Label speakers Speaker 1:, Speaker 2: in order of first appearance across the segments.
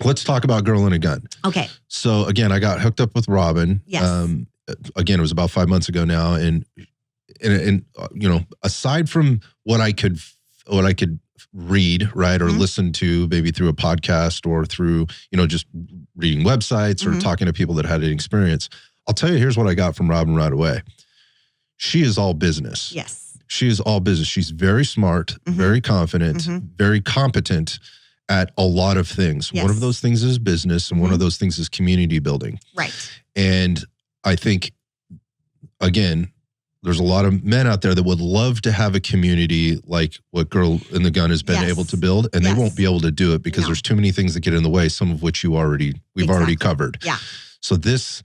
Speaker 1: Let's talk about Girl and a Gun.
Speaker 2: Okay.
Speaker 1: So again, I got hooked up with Robin.
Speaker 2: Yes.
Speaker 1: Again, it was about 5 months ago now. And aside from what I could read, right, or listen to maybe through a podcast or through, just reading websites or talking to people that had an experience, I'll tell you, here's what I got from Robin right away. She is all business.
Speaker 2: Yes.
Speaker 1: She is all business. She's very smart, very confident, very competent at a lot of things.
Speaker 2: Yes.
Speaker 1: One of those things is business, and one of those things is community building.
Speaker 2: Right.
Speaker 1: And I think, again, there's a lot of men out there that would love to have a community like what Girl and the Gun has been able to build, and they won't be able to do it because there's too many things that get in the way, some of which we've already covered.
Speaker 2: Yeah.
Speaker 1: So this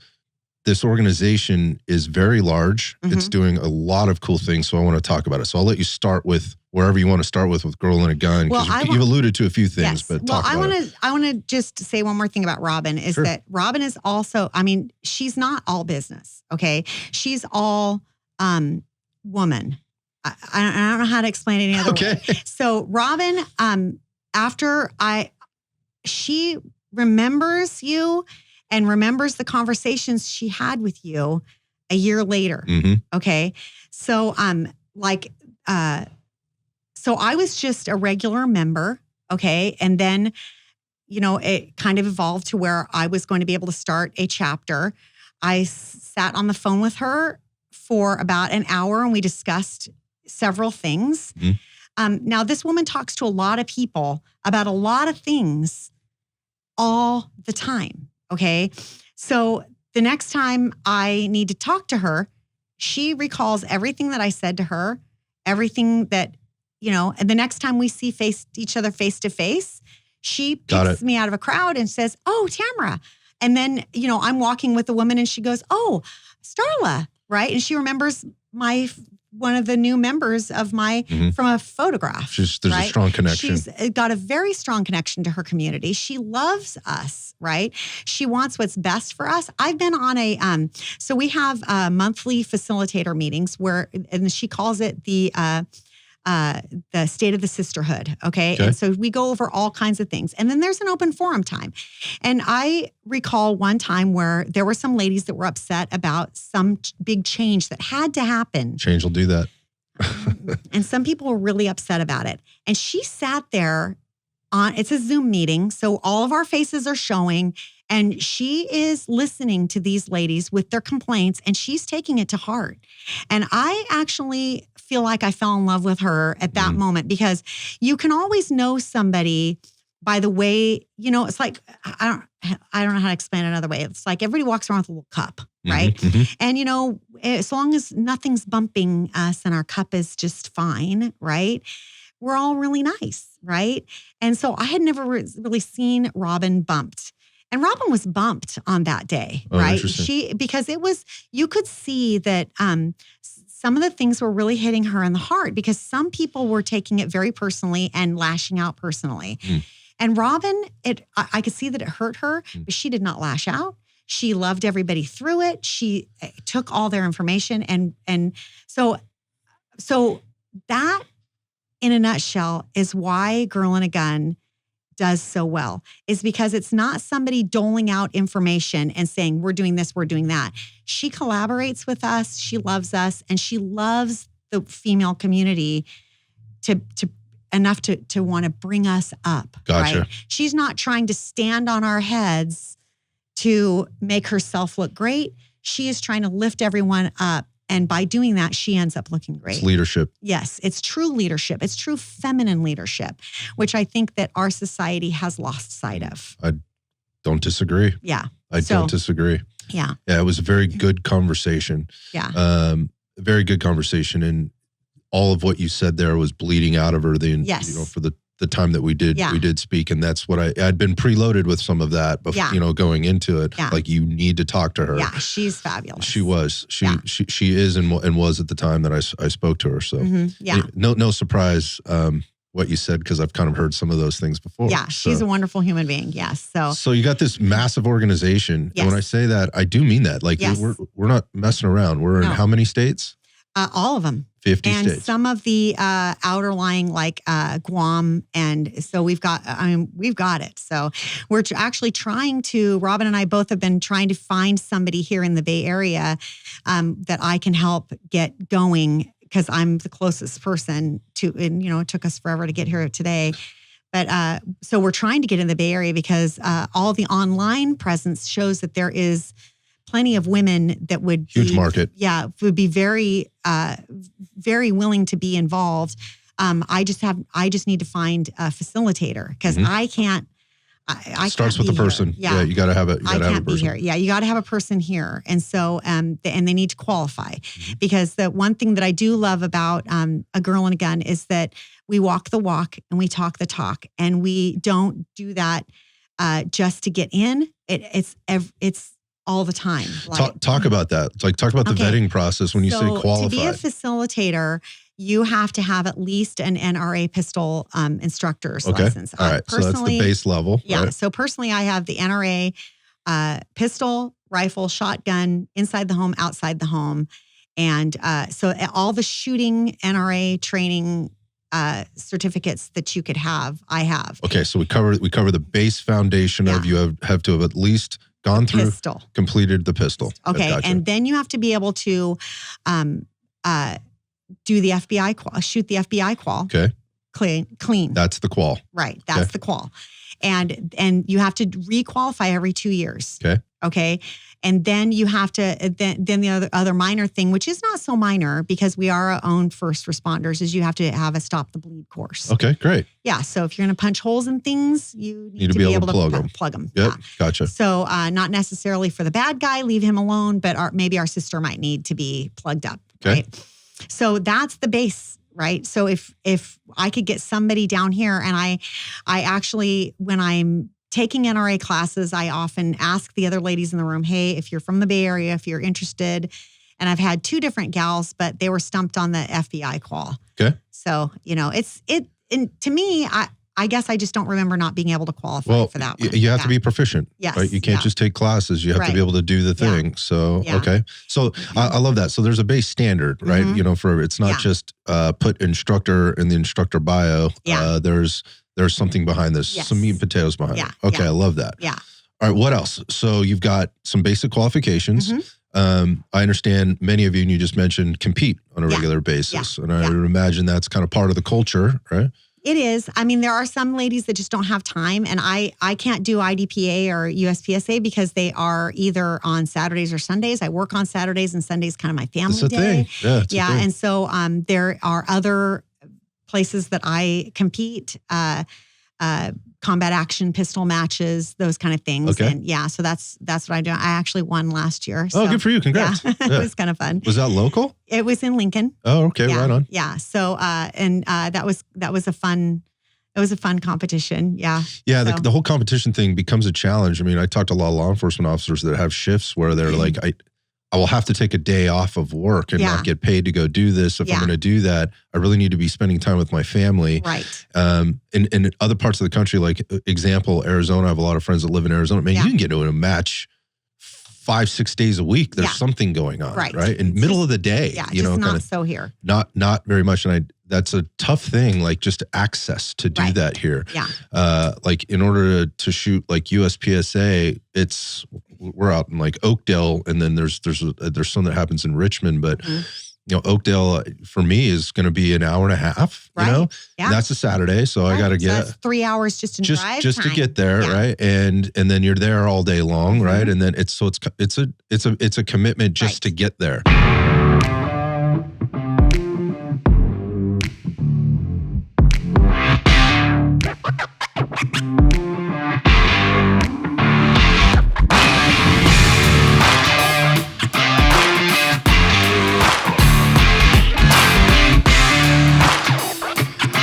Speaker 1: organization is very large. It's doing a lot of cool things. So I want to talk about it. So I'll let you start with wherever you want to start with Girl and a Gun. Because you've alluded to a few things, but talk about it. I
Speaker 2: want to just say one more thing about Robin is that Robin is also, she's not all business. Okay. She's all woman. I don't know how to explain it any other way. So Robin, she remembers you and remembers the conversations she had with you a year later. Okay. So, so I was just a regular member. Okay. And then, it kind of evolved to where I was going to be able to start a chapter. I sat on the phone with her for about an hour and we discussed several things. Now, this woman talks to a lot of people about a lot of things all the time. Okay. So the next time I need to talk to her, she recalls everything that I said to her, everything that, and the next time we see each other face to face, she picks me out of a crowd and says, "Oh, Tamara." And then, I'm walking with a woman and she goes, "Oh, Starla." Right. And she remembers one of the new members of from a photograph.
Speaker 1: There's a strong connection.
Speaker 2: She's got a very strong connection to her community. She loves us, right? She wants what's best for us. I've been on so we have monthly facilitator meetings and she calls it the state of the sisterhood. Okay. And so we go over all kinds of things. And then there's an open forum time. And I recall one time where there were some ladies that were upset about some big change that had to happen.
Speaker 1: Change will do that.
Speaker 2: And some people were really upset about it. And she sat there it's a Zoom meeting. So all of our faces are showing. And she is listening to these ladies with their complaints and she's taking it to heart. And I actually feel like I fell in love with her at that moment because you can always know somebody by the way, it's like, I don't know how to explain it another way. It's like everybody walks around with a little cup, right? And, as long as nothing's bumping us and our cup is just fine, right? We're all really nice, right? And so I had never really seen Robin bumped. And Robin was bumped on that day, right? Because you could see that some of the things were really hitting her in the heart because some people were taking it very personally and lashing out personally. And Robin, I could see that it hurt her, but she did not lash out. She loved everybody through it. She took all their information. And so that in a nutshell is why Girl and a Gun does so well, is because it's not somebody doling out information and saying, we're doing this, we're doing that. She collaborates with us. She loves us and she loves the female community enough to want to bring us up.
Speaker 1: Gotcha.
Speaker 2: Right? She's not trying to stand on our heads to make herself look great. She is trying to lift everyone up. And by doing that, she ends up looking great.
Speaker 1: It's leadership.
Speaker 2: Yes, it's true leadership. It's true feminine leadership, which I think that our society has lost sight of.
Speaker 1: I don't disagree.
Speaker 2: Yeah.
Speaker 1: I don't disagree.
Speaker 2: Yeah.
Speaker 1: Yeah, it was a very good conversation.
Speaker 2: Yeah.
Speaker 1: A very good conversation. And all of what you said there was bleeding out of her for the time that we did speak. And that's what I'd been preloaded with some of that before, going into it.
Speaker 2: Yeah.
Speaker 1: Like, you need to talk to her.
Speaker 2: Yeah, she's fabulous.
Speaker 1: She was. She is and was at the time that I spoke to her. So no surprise what you said, because I've kind of heard some of those things before.
Speaker 2: Yeah, she's a wonderful human being. Yes.
Speaker 1: So you got this massive organization. Yes. And when I say that, I do mean that. Like, we're not messing around. We're in how many states?
Speaker 2: All of them.
Speaker 1: 50
Speaker 2: and
Speaker 1: states.
Speaker 2: some of the outer lying like Guam. And so we've got it. So we're actually trying to, Robin and I both have been trying to find somebody here in the Bay Area that I can help get going, because I'm the closest person to, and it took us forever to get here today. But so we're trying to get in the Bay Area because all the online presence shows that there is plenty of women that would
Speaker 1: huge market.
Speaker 2: Yeah, would be very, very willing to be involved. I just need to find a facilitator, because I can't. I
Speaker 1: starts
Speaker 2: can't
Speaker 1: with the
Speaker 2: be
Speaker 1: person.
Speaker 2: Here. Yeah,
Speaker 1: you got to have it.
Speaker 2: I can't be here. Yeah, you got to have a person here, and so and they need to qualify, because the one thing that I do love about A Girl and a Gun is that we walk the walk and we talk the talk, and we don't do that just to get in. It's all the time. Like,
Speaker 1: talk about that. Talk about the vetting process when you say qualified.
Speaker 2: To be a facilitator, you have to have at least an NRA pistol instructor's license.
Speaker 1: All right. So that's the base level.
Speaker 2: Yeah.
Speaker 1: Right?
Speaker 2: So personally, I have the NRA pistol, rifle, shotgun, inside the home, outside the home. And so all the shooting NRA training certificates that you could have, I have.
Speaker 1: Okay. So we cover the base foundation of you have to have at least gone through, completed the pistol.
Speaker 2: Okay.
Speaker 1: Gotcha.
Speaker 2: And then you have to be able to do the FBI qual, shoot the FBI qual.
Speaker 1: Okay.
Speaker 2: Clean.
Speaker 1: That's the qual.
Speaker 2: Right. That's the qual. And you have to requalify every 2 years.
Speaker 1: Okay.
Speaker 2: Okay. And then you have to, then the other minor thing, which is not so minor because we are our own first responders, is you have to have a stop the bleed course.
Speaker 1: Okay, great.
Speaker 2: Yeah. So if you're going to punch holes in things, you need to be able to plug them.
Speaker 1: Yep.
Speaker 2: Yeah.
Speaker 1: Gotcha.
Speaker 2: So not necessarily for the bad guy, leave him alone, but maybe our sister might need to be plugged up.
Speaker 1: Okay.
Speaker 2: Right. So that's the base. Right. So if I could get somebody down here, and I actually, when I'm taking NRA classes, I often ask the other ladies in the room, hey, if you're from the Bay Area, if you're interested. And I've had 2 different gals, but they were stumped on the FBI qual.
Speaker 1: Okay.
Speaker 2: So, and to me, I guess I just don't remember not being able to qualify for that one.
Speaker 1: You have to be proficient.
Speaker 2: Yes.
Speaker 1: Right? You can't just take classes. You have to be able to do the thing. Yeah. So, okay. So I love that. So there's a base standard, right? For it's not just put instructor in the instructor bio.
Speaker 2: Yeah.
Speaker 1: There's something behind this, some meat and potatoes behind it. Okay, I love that.
Speaker 2: Yeah.
Speaker 1: All right, what else? So you've got some basic qualifications. I understand many of you, and you just mentioned, compete on a regular basis. And I would imagine that's kind of part of the culture, right?
Speaker 2: It is. I mean, there are some ladies that just don't have time, and I can't do IDPA or USPSA because they are either on Saturdays or Sundays. I work on Saturdays, and Sunday's kind of my family day.
Speaker 1: Thing. Yeah, it's a thing.
Speaker 2: And so there are other places that I compete, combat action pistol matches, those kind of things.
Speaker 1: Okay.
Speaker 2: And so that's what I do. I actually won last year. So,
Speaker 1: oh, good for you. Congrats.
Speaker 2: Yeah, it was kind of fun.
Speaker 1: Was that local?
Speaker 2: It was in Lincoln.
Speaker 1: Oh, okay. Right on.
Speaker 2: Yeah. So, that was a fun competition. Yeah.
Speaker 1: Yeah. The whole competition thing becomes a challenge. I mean, I talked to a lot of law enforcement officers that have shifts where they're like, I will have to take a day off of work and not get paid to go do this. If I'm going to do that, I really need to be spending time with my family.
Speaker 2: Right.
Speaker 1: In other parts of the country, like example, Arizona, I have a lot of friends that live in Arizona. Man, you can get to a match 5-6 days a week. There's something going on, right? In middle of the day,
Speaker 2: not so here.
Speaker 1: Not very much. And that's a tough thing, like just access to do that here.
Speaker 2: Yeah.
Speaker 1: Like in order to shoot like USPSA, we're out in like Oakdale, and then there's some that happens in Richmond, but Oakdale for me is going to be an hour and a half, and that's a Saturday. So I got to get
Speaker 2: that's 3 hours just in drive
Speaker 1: just
Speaker 2: time.
Speaker 1: to get there. Right. And then you're there all day long. Right. And then it's a commitment just to get there.